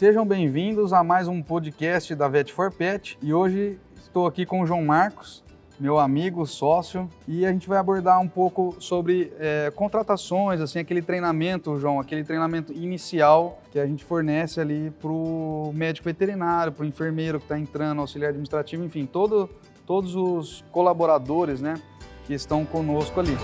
Sejam bem-vindos a mais um podcast da Vet4Pet e hoje estou aqui com o João Marcos, meu amigo, sócio, e a gente vai abordar um pouco sobre contratações, assim, aquele treinamento, João, aquele treinamento inicial que a gente fornece ali para o médico veterinário, para o enfermeiro que está entrando, auxiliar administrativo, enfim, todos os colaboradores, né, que estão conosco ali.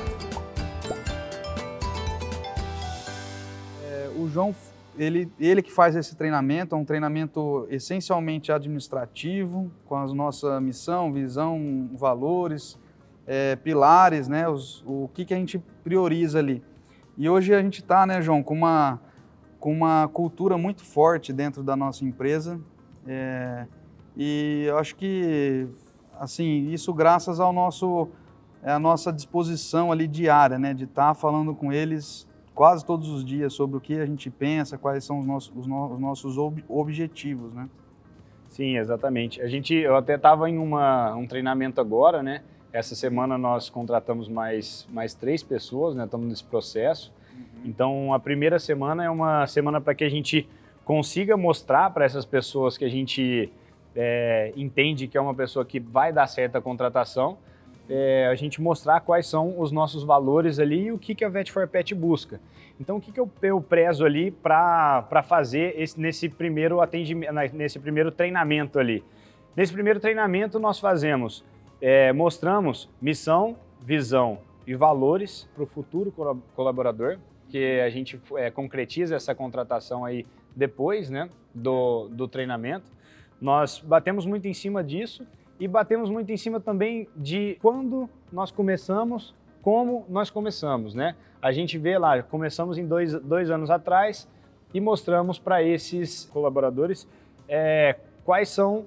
O João, ele que faz esse treinamento, é um treinamento essencialmente administrativo, com a nossa missão, visão, valores, pilares, né, o que a gente prioriza ali. E hoje a gente está, né, João, com uma cultura muito forte dentro da nossa empresa, e eu acho que, assim, isso graças à nossa disposição ali diária, né, de estar falando com eles quase todos os dias sobre o que a gente pensa, quais são os nossos objetivos, né? Sim, exatamente. Eu até estava em um treinamento agora, né? Essa semana nós contratamos mais 3 pessoas, né? Estamos nesse processo. Então, a primeira semana é uma semana para que a gente consiga mostrar para essas pessoas que a gente entende que é uma pessoa que vai dar certa contratação, a gente mostrar quais são os nossos valores ali e o que a Vet4Pet busca. Então, o que eu prezo ali para fazer nesse primeiro atendimento, nesse primeiro treinamento ali? Nesse primeiro treinamento, nós mostramos missão, visão e valores para o futuro colaborador, que a gente concretiza essa contratação aí depois, né, do treinamento. Nós batemos muito em cima disso. E batemos muito em cima também de quando nós começamos, como nós começamos, né? A gente vê lá, começamos em dois anos atrás e mostramos para esses colaboradores quais são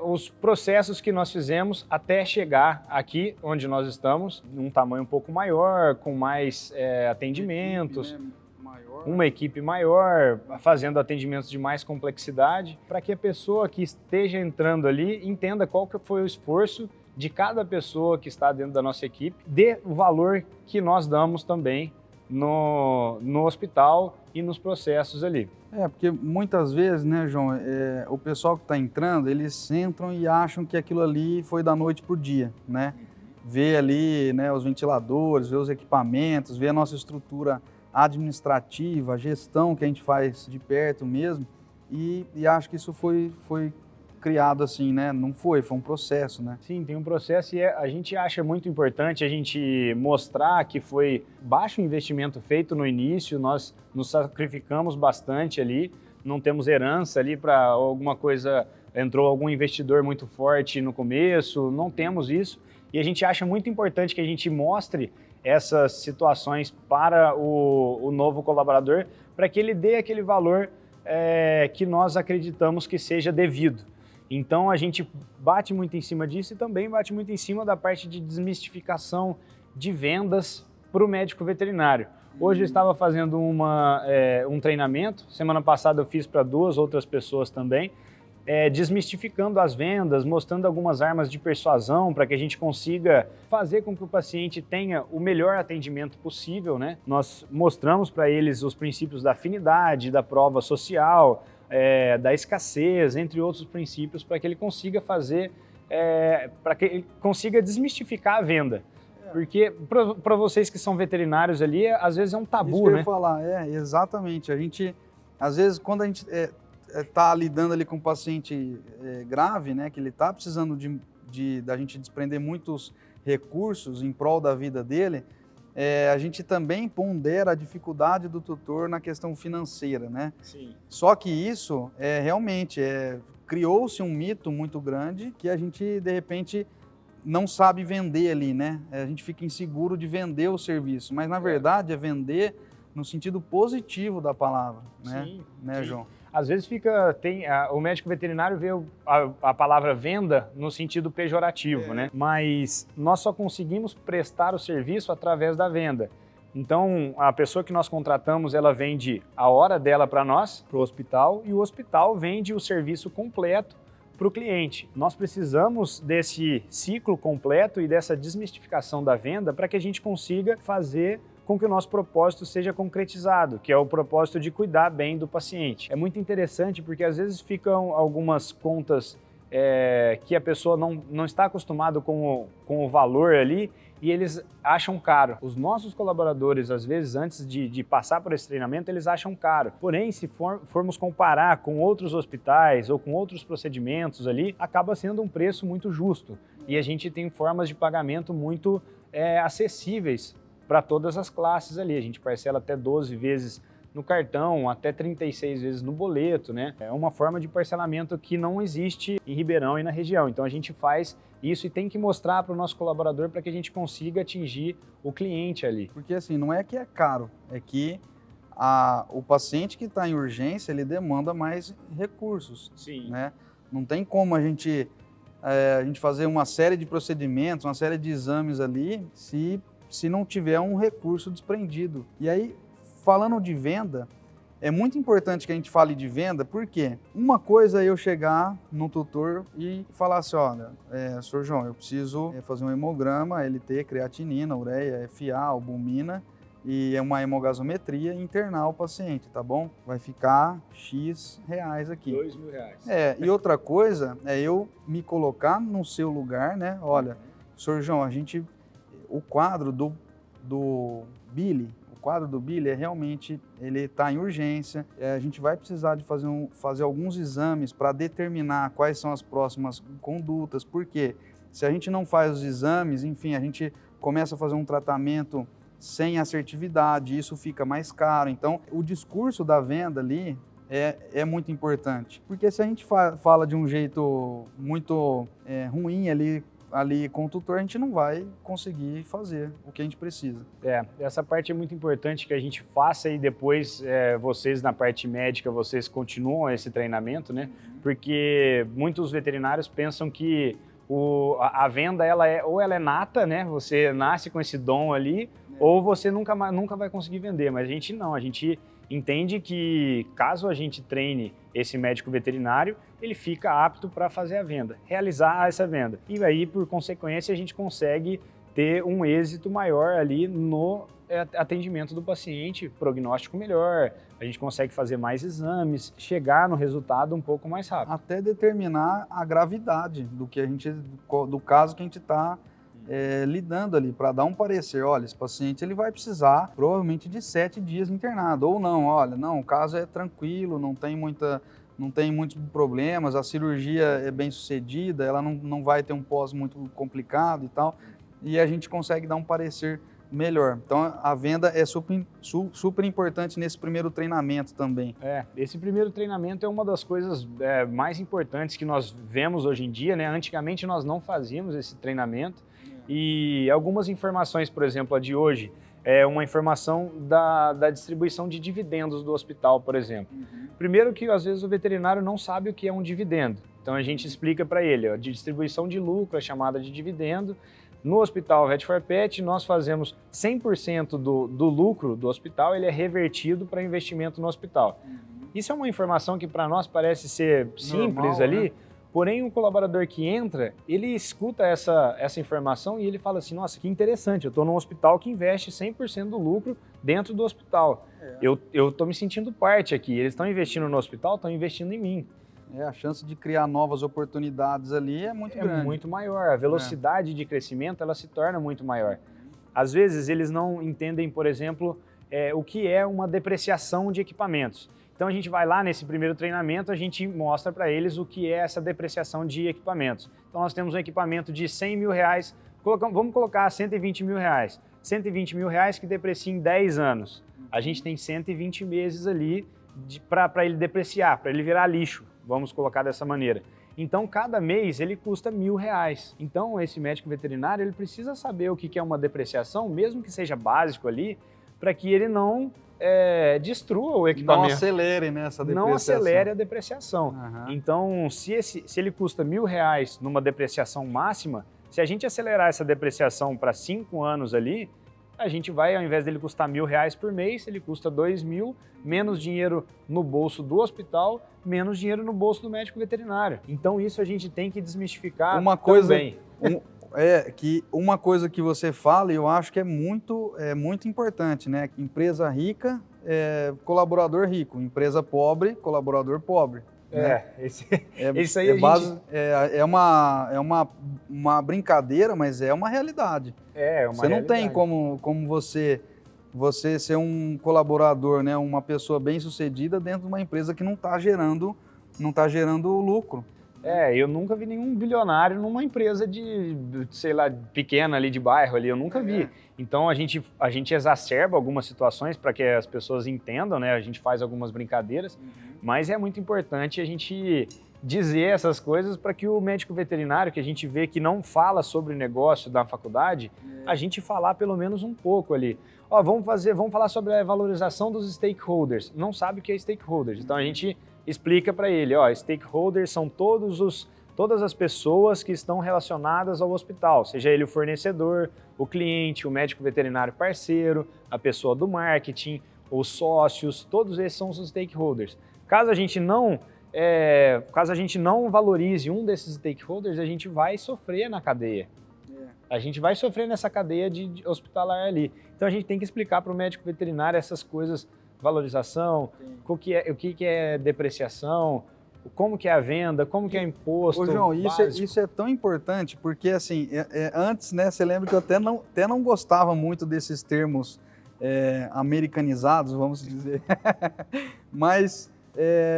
os processos que nós fizemos até chegar aqui onde nós estamos, num tamanho um pouco maior, com mais atendimentos. Uma equipe maior, fazendo atendimentos de mais complexidade, para que a pessoa que esteja entrando ali entenda qual que foi o esforço de cada pessoa que está dentro da nossa equipe, dê o valor que nós damos também no hospital e nos processos ali. Porque muitas vezes, né, João, o pessoal que está entrando, eles entram e acham que aquilo ali foi da noite para o dia, né? Vê ali, né, os ventiladores, vê os equipamentos, vê a nossa estrutura administrativa, a gestão que a gente faz de perto mesmo, e acho que isso foi criado assim, né? Não foi um processo, né? Sim, tem um processo e a gente acha muito importante a gente mostrar que foi baixo investimento feito no início, nós nos sacrificamos bastante ali, não temos herança ali para alguma coisa, entrou algum investidor muito forte no começo, não temos isso, e a gente acha muito importante que a gente mostre essas situações para o novo colaborador, para que ele dê aquele valor que nós acreditamos que seja devido. Então a gente bate muito em cima disso e também bate muito em cima da parte de desmistificação de vendas para o médico veterinário. Hoje eu estava fazendo um treinamento, semana passada eu fiz para 2 outras pessoas também, desmistificando as vendas, mostrando algumas armas de persuasão para que a gente consiga fazer com que o paciente tenha o melhor atendimento possível, né? Nós mostramos para eles os princípios da afinidade, da prova social, da escassez, entre outros princípios, para que ele consiga para que ele consiga desmistificar a venda. Porque para vocês que são veterinários ali, às vezes é um tabu, isso que eu ia né? falar, exatamente. A gente, às vezes, quando a gente está lidando ali com um paciente grave, né, que ele está precisando da gente desprender muitos recursos em prol da vida dele, a gente também pondera a dificuldade do tutor na questão financeira, né? Sim. Só que isso realmente criou-se um mito muito grande que a gente, de repente, não sabe vender ali, né? A gente fica inseguro de vender o serviço, mas na verdade é vender no sentido positivo da palavra, né? Sim, né, sim. João? Às vezes o médico veterinário vê a palavra venda no sentido pejorativo, né? Mas nós só conseguimos prestar o serviço através da venda. Então, a pessoa que nós contratamos, ela vende a hora dela para nós, para o hospital, e o hospital vende o serviço completo para o cliente. Nós precisamos desse ciclo completo e dessa desmistificação da venda para que a gente consiga fazer com que o nosso propósito seja concretizado, que é o propósito de cuidar bem do paciente. É muito interessante porque às vezes ficam algumas contas que a pessoa não está acostumado com o valor ali e eles acham caro. Os nossos colaboradores, às vezes, antes de passar por esse treinamento, eles acham caro. Porém, se formos comparar com outros hospitais ou com outros procedimentos ali, acaba sendo um preço muito justo. E a gente tem formas de pagamento muito acessíveis para todas as classes ali. A gente parcela até 12 vezes no cartão, até 36 vezes no boleto, né? É uma forma de parcelamento que não existe em Ribeirão e na região. Então a gente faz isso e tem que mostrar para o nosso colaborador para que a gente consiga atingir o cliente ali. Porque assim, não é que é caro, é que o paciente que está em urgência, ele demanda mais recursos. Sim. Né? Não tem como a gente fazer uma série de procedimentos, uma série de exames ali, se não tiver um recurso desprendido. E aí, falando de venda, é muito importante que a gente fale de venda, porque uma coisa é eu chegar no tutor e falar assim, olha, Sr. João, eu preciso fazer um hemograma, LT, creatinina, ureia, FA, albumina, e é uma hemogasometria e internar o paciente, tá bom? Vai ficar X reais aqui. R$2.000. E outra coisa é eu me colocar no seu lugar, né? Olha, Sr. João, o quadro do Billy, realmente, ele está em urgência. A gente vai precisar de fazer alguns exames para determinar quais são as próximas condutas, porque se a gente não faz os exames, enfim, a gente começa a fazer um tratamento sem assertividade, isso fica mais caro. Então, o discurso da venda ali é muito importante, porque se a gente fala de um jeito muito ruim ali com o tutor, a gente não vai conseguir fazer o que a gente precisa. Essa parte é muito importante que a gente faça e depois vocês na parte médica, vocês continuam esse treinamento, né? Porque muitos veterinários pensam que a venda ela é nata, né? Você nasce com esse dom ali, ou você nunca vai conseguir vender, mas a gente entende que caso a gente treine esse médico veterinário, ele fica apto para fazer a venda, realizar essa venda. E aí, por consequência, a gente consegue ter um êxito maior ali no atendimento do paciente, prognóstico melhor, a gente consegue fazer mais exames, chegar no resultado um pouco mais rápido. Até determinar a gravidade do caso que a gente está lidando ali, para dar um parecer, olha, esse paciente ele vai precisar provavelmente de 7 dias internado, ou não, olha, não, o caso é tranquilo, não tem muitos problemas, a cirurgia é bem sucedida, ela não vai ter um pós muito complicado e tal, e a gente consegue dar um parecer melhor. Então a venda é super importante nesse primeiro treinamento também. Esse primeiro treinamento é uma das coisas mais importantes que nós vemos hoje em dia, né? Antigamente nós não fazíamos esse treinamento e algumas informações, por exemplo, a de hoje, é uma informação da distribuição de dividendos do hospital, por exemplo. Primeiro que às vezes o veterinário não sabe o que é um dividendo, então a gente explica para ele, a distribuição de lucro é chamada de dividendo. No hospital Vet for Pet, nós fazemos 100% do lucro do hospital, ele é revertido para investimento no hospital. Isso é uma informação que para nós parece ser simples normal, ali, né? Porém o colaborador que entra, ele escuta essa informação e ele fala assim, nossa, que interessante, eu estou num hospital que investe 100% do lucro dentro do hospital. Eu estou me sentindo parte aqui, eles estão investindo no hospital, estão investindo em mim. A chance de criar novas oportunidades ali é muito grande. É muito maior, a velocidade de crescimento ela se torna muito maior. Às vezes eles não entendem, por exemplo, o que é uma depreciação de equipamentos. Então a gente vai lá nesse primeiro treinamento, a gente mostra para eles o que é essa depreciação de equipamentos. Então nós temos um equipamento de R$100 mil, vamos colocar R$120 mil. R$120 mil que deprecia em 10 anos. A gente tem 120 meses ali para ele depreciar, para ele virar lixo. Vamos colocar dessa maneira. Então, cada mês ele custa R$1.000. Então, esse médico veterinário ele precisa saber o que é uma depreciação, mesmo que seja básico ali, para que ele não destrua o equipamento. Não acelere, né, essa depreciação. Não acelere a depreciação. Então, se ele custa R$1.000 numa depreciação máxima, se a gente acelerar essa depreciação para 5 anos ali, a gente vai, ao invés dele custar R$1.000 por mês, ele custa R$2.000, menos dinheiro no bolso do hospital, menos dinheiro no bolso do médico veterinário. Então isso a gente tem que desmistificar também. que uma coisa que você fala, e eu acho que é muito importante, né? Empresa rica, colaborador rico. Empresa pobre, colaborador pobre. Né? Isso aí é uma brincadeira, mas é uma realidade. Você não tem como você ser um colaborador, né? Uma pessoa bem-sucedida dentro de uma empresa que não está gerando lucro. Eu nunca vi nenhum bilionário numa empresa sei lá, pequena ali de bairro ali, eu nunca vi. Então a gente exacerba algumas situações para que as pessoas entendam, né? A gente faz algumas brincadeiras, mas é muito importante a gente dizer essas coisas para que o médico veterinário, que a gente vê que não fala sobre o negócio da faculdade, a gente falar pelo menos um pouco ali. Ó, vamos falar sobre a valorização dos stakeholders. Não sabe o que é stakeholders, então a gente explica para ele, ó, stakeholders são todas as pessoas que estão relacionadas ao hospital, seja ele o fornecedor, o cliente, o médico veterinário parceiro, a pessoa do marketing, os sócios, todos esses são os stakeholders. Caso a gente não valorize um desses stakeholders, a gente vai sofrer na cadeia. A gente vai sofrer nessa cadeia de hospitalar ali. Então a gente tem que explicar para o médico veterinário essas coisas, valorização, o que é depreciação, como que é a venda, como que é imposto. Ô, João, isso é tão importante, porque assim, antes, né, você lembra que eu até não gostava muito desses termos americanizados, vamos dizer, mas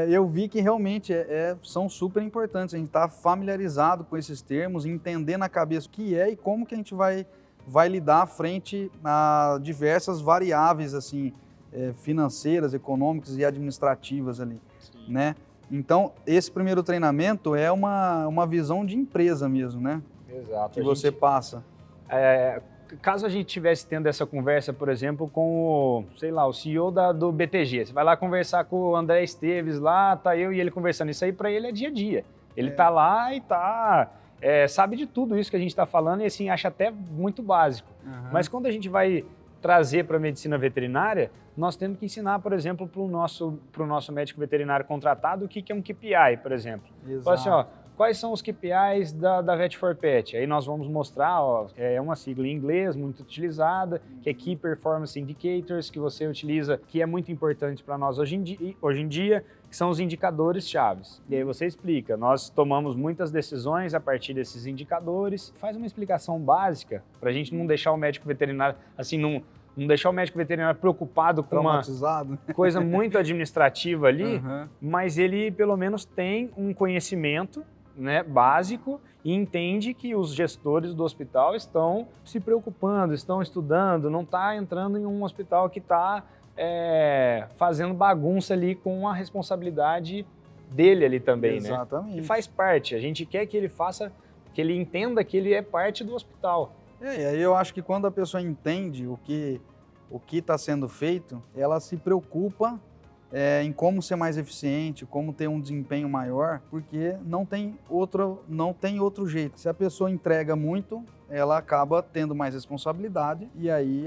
eu vi que realmente são super importantes, a gente está familiarizado com esses termos, entender na cabeça o que é e como que a gente vai lidar frente a diversas variáveis, assim, financeiras, econômicas e administrativas ali, né? Então, esse primeiro treinamento é uma visão de empresa mesmo, né? Exato. Que você passa. Caso a gente estivesse tendo essa conversa, por exemplo, com o CEO do BTG, você vai lá conversar com o André Esteves, lá tá eu e ele conversando, isso aí para ele é dia a dia. Ele tá lá e sabe de tudo isso que a gente está falando e assim, acha até muito básico. Mas quando a gente vai trazer para a medicina veterinária, nós temos que ensinar, por exemplo, para o nosso médico veterinário contratado o que é um KPI, por exemplo. Exato. Fala assim, ó, quais são os KPIs da Vet4Pet? Aí nós vamos mostrar, ó, é uma sigla em inglês muito utilizada, que é Key Performance Indicators, que você utiliza, que é muito importante para nós hoje em dia, que são os indicadores chaves. E aí você explica, nós tomamos muitas decisões a partir desses indicadores, faz uma explicação básica para a gente não deixar o médico veterinário, assim, não deixar o médico veterinário preocupado com uma coisa muito administrativa ali, mas ele pelo menos tem um conhecimento, né, básico e entende que os gestores do hospital estão se preocupando, estão estudando, não está entrando em um hospital que está fazendo bagunça ali com a responsabilidade dele ali também. Exatamente. Né? E faz parte, a gente quer que ele faça, que ele entenda que ele é parte do hospital. E aí eu acho que quando a pessoa entende o que está sendo feito, ela se preocupa em como ser mais eficiente, como ter um desempenho maior, porque não tem outro jeito. Se a pessoa entrega muito, ela acaba tendo mais responsabilidade e aí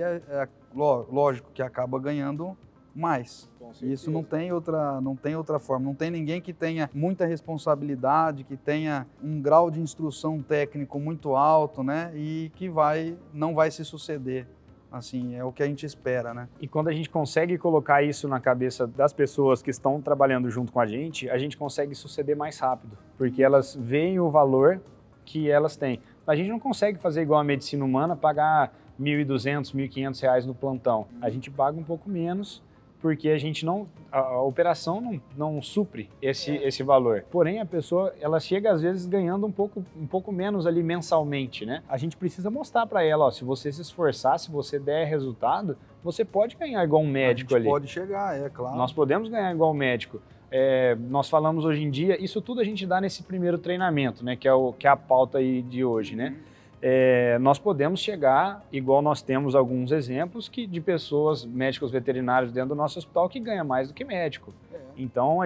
lógico que acaba ganhando mais. Isso não tem outra forma. Não tem ninguém que tenha muita responsabilidade, que tenha um grau de instrução técnico muito alto, né? E que não vai se suceder. Assim, é o que a gente espera, né? E quando a gente consegue colocar isso na cabeça das pessoas que estão trabalhando junto com a gente consegue suceder mais rápido, porque elas veem o valor que elas têm. A gente não consegue fazer igual a medicina humana, pagar R$1.200, R$1.500 no plantão. A gente paga um pouco menos, porque a operação não supre esse valor. Porém, a pessoa, ela chega às vezes ganhando um pouco menos ali mensalmente, né? A gente precisa mostrar para ela, ó, se você se esforçar, se você der resultado, você pode ganhar igual um médico ali. Pode chegar, claro. Nós podemos ganhar igual um médico. Nós falamos hoje em dia, isso tudo a gente dá nesse primeiro treinamento, né? Que é a pauta aí de hoje, né? Nós podemos chegar, igual nós temos alguns exemplos de pessoas, médicos veterinários dentro do nosso hospital que ganham mais do que médico. Então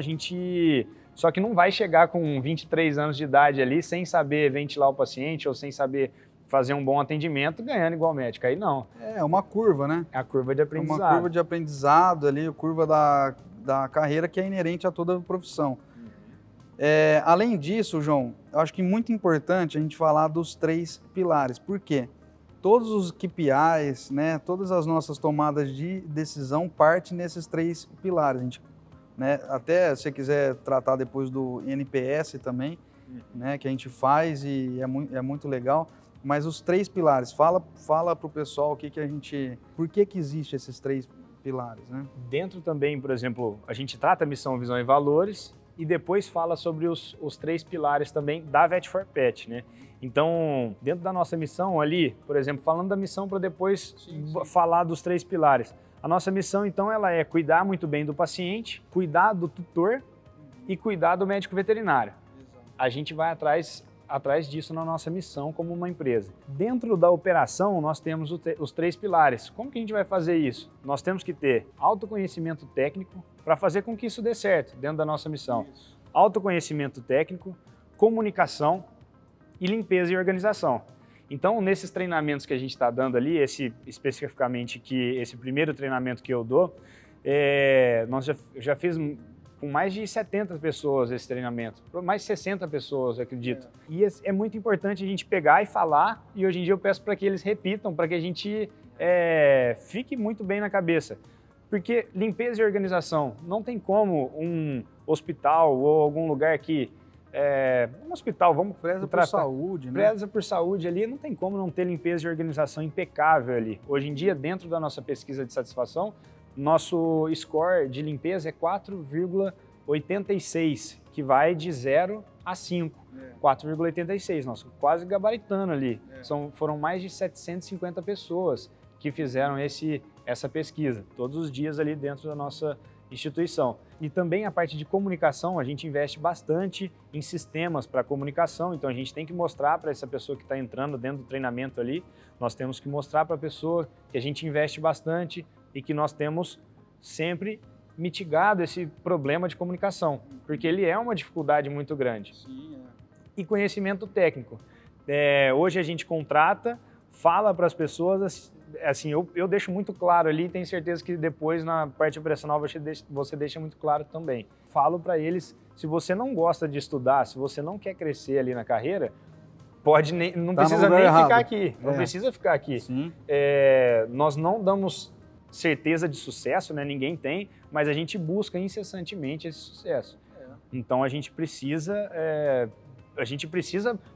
só que não vai chegar com 23 anos de idade ali sem saber ventilar o paciente ou sem saber fazer um bom atendimento ganhando igual médico. Aí não. É uma curva, né? É a curva de aprendizado. Uma curva de aprendizado ali, a curva da carreira que é inerente a toda a profissão. Além disso, João, eu acho que é muito importante a gente falar dos 3 pilares. Por quê? Todos os KPIs, né, todas as nossas tomadas de decisão partem nesses 3 pilares. A gente, né, até se você quiser tratar depois do NPS também, né, que a gente faz e é muito legal. Mas os 3 pilares, fala para o pessoal por que existe esses 3 pilares, né? Dentro também, por exemplo, a gente trata missão, visão e valores e depois fala sobre os 3 pilares também da Vet4Pet, né? Então, dentro da nossa missão ali, por exemplo, falando da missão para depois falar dos 3 pilares. A nossa missão, então, ela é cuidar muito bem do paciente, cuidar do tutor e cuidar do médico veterinário. A gente vai atrás disso na nossa missão como uma empresa. Dentro da operação, nós temos os 3 pilares. Como que a gente vai fazer isso? Nós temos que ter autoconhecimento técnico para fazer com que isso dê certo dentro da nossa missão. Autoconhecimento técnico, comunicação e limpeza e organização. Então, nesses treinamentos que a gente está dando ali, especificamente esse primeiro treinamento que eu dou, eu já fiz com mais de 70 pessoas esse treinamento, mais de 60 pessoas, eu acredito. E é muito importante a gente pegar e falar, e hoje em dia eu peço para que eles repitam, para que a gente fique muito bem na cabeça. Porque limpeza e organização, não tem como um hospital ou algum lugar que... um hospital, vamos preza por saúde, né? Preza por saúde ali, não tem como não ter limpeza e organização impecável ali. Hoje em dia, dentro da nossa pesquisa de satisfação, nosso score de limpeza é 4,86, que vai de 0 a 5. 4,86, nossa, quase gabaritando ali. Foram mais de 750 pessoas que fizeram essa pesquisa, todos os dias ali dentro da nossa instituição. E também a parte de comunicação, a gente investe bastante em sistemas para comunicação, então a gente tem que mostrar para essa pessoa que está entrando dentro do treinamento ali, nós temos que mostrar para a pessoa que a gente investe bastante e que nós temos sempre mitigado esse problema de comunicação, porque ele é uma dificuldade muito grande. E conhecimento técnico. Hoje a gente contrata, fala para as pessoas, assim, eu deixo muito claro ali, tenho certeza que depois na parte operacional você deixa muito claro também. Falo para eles, se você não gosta de estudar, se você não quer crescer ali na carreira, não precisa nem ficar aqui, não precisa ficar aqui. Nós não damos certeza de sucesso, né? Ninguém tem, mas a gente busca incessantemente esse sucesso. Então a gente precisa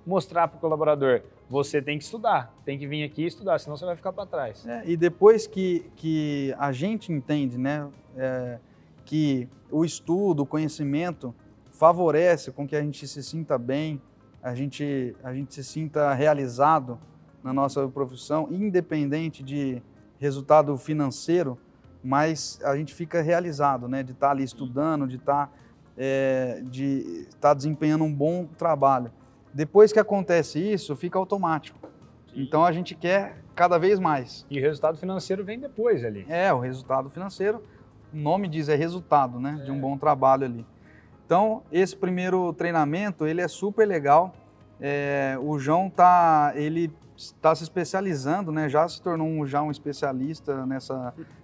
mostrar para o colaborador, você tem que estudar, tem que vir aqui estudar, senão você vai ficar para trás. E depois que a gente entende, né, que o estudo, o conhecimento favorece com que a gente se sinta bem, a gente se sinta realizado na nossa profissão, independente de resultado financeiro, mas a gente fica realizado, né, de estar ali estudando, de estar desempenhando um bom trabalho. Depois que acontece isso, fica automático. Então a gente quer cada vez mais. E o resultado financeiro vem depois ali. O resultado financeiro, o nome diz, é resultado, né, de um bom trabalho ali. Então, esse primeiro treinamento, ele é super legal. O João ele está se especializando, né? Já se tornou um especialista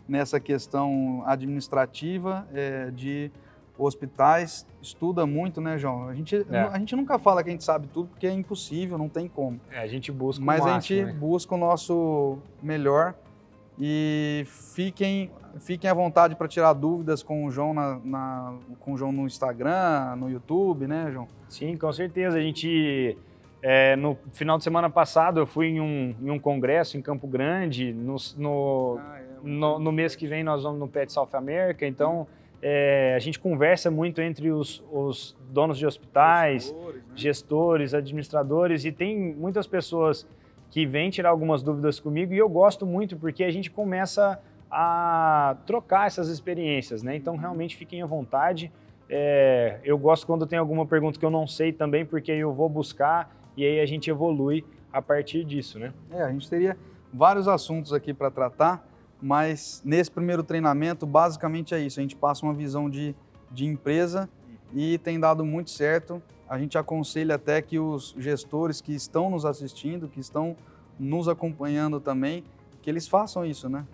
nessa questão administrativa de hospitais, estuda muito, né, João? A gente nunca fala que a gente sabe tudo, porque é impossível, não tem como. A gente busca Mas o máximo, a gente busca o nosso melhor e fiquem à vontade para tirar dúvidas com o João com o João no Instagram, no YouTube, né, João? Sim, com certeza. A gente... no final de semana passado eu fui em um congresso em Campo Grande, no mês que vem nós vamos no Pet South America, então a gente conversa muito entre os donos de hospitais, gestores, administradores, e tem muitas pessoas que vêm tirar algumas dúvidas comigo e eu gosto muito porque a gente começa a trocar essas experiências, né? Então realmente fiquem à vontade. Eu gosto quando tem alguma pergunta que eu não sei também, porque eu vou buscar e aí a gente evolui a partir disso, né? A gente teria vários assuntos aqui para tratar, mas nesse primeiro treinamento, basicamente é isso. A gente passa uma visão de empresa e tem dado muito certo. A gente aconselha até que os gestores que estão nos assistindo, que estão nos acompanhando também, que eles façam isso, né?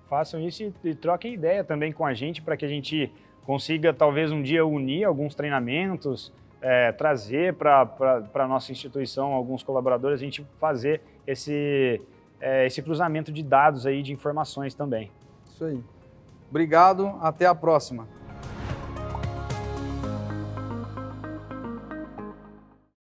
Façam isso e troquem ideia também com a gente para que a gente consiga talvez um dia unir alguns treinamentos, trazer para a nossa instituição alguns colaboradores, a gente fazer esse cruzamento de dados aí, de informações também. Isso aí. Obrigado, até a próxima.